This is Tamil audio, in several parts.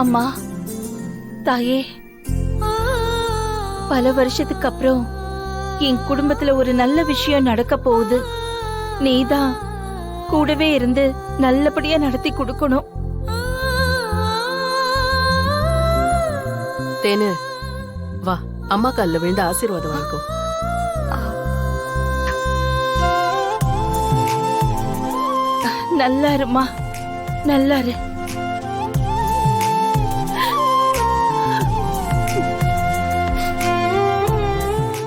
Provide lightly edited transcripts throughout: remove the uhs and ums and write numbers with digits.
அம்மா, தாயே, பல வருஷத்துக்கு அப்புறம் என் குடும்பத்துல ஒரு நல்ல விஷயம் நடக்க போகுது. நீதான் கூடவே இருந்து நல்லபடியா நடத்தி கொடுக்கணும். தேனு, வா, அம்மா கால்ல விழுந்து ஆசீர்வாதம் வாங்கிக்கோ. நல்லா இருமா, நல்லா இரு.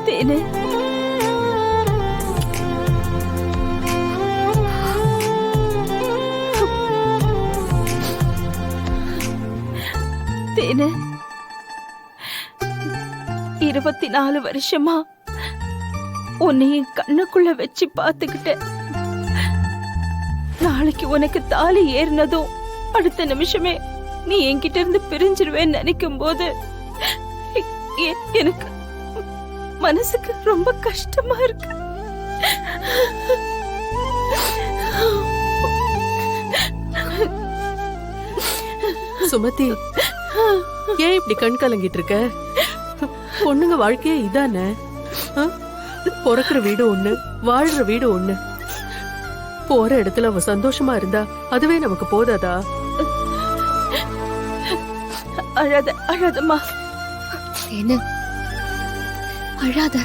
தேனு, தேனு, 24 வருஷமா உன்னை என் கண்ணுக்குள்ள வச்சு பாத்துக்கிட்டேன். நாளைக்கு உனக்கு தாலி ஏறினதும் அடுத்த நிமிஷமே நீ என்கிட்ட இருந்து பிரிஞ்சிருவேன்னு நினைக்கும் போது எனக்கு மனசுக்கு ரொம்ப கஷ்டமா இருக்கு. சுமதி, ஏன் இப்படி கண் கலங்கிட்டு இருக்க? பொண்ணுங்க வாழ்க்கையே இதானே. பிறக்கிற வீடு ஒண்ணு, வாழ்ற வீடு ஒண்ணு. போற இடத்துல அவ சந்தோஷமா இருந்தா அதுவே நமக்கு போதாதா? அழாத, அழாதம்மா. என்ன அழாத.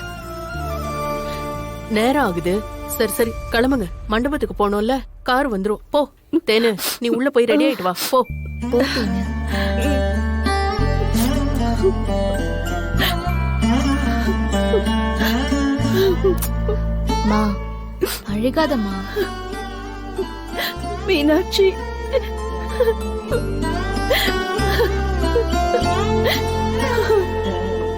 நேரம் ஆகுது. சரி சரி, கிளம்புங்க. மண்டபத்துக்கு போனோம்ல, கார் வந்துரும். போ தேனு, நீ உள்ள போய் ரெடி ஆயிட்டு வா. போ. மா, அழுகாதம்மா. மீனாட்சி,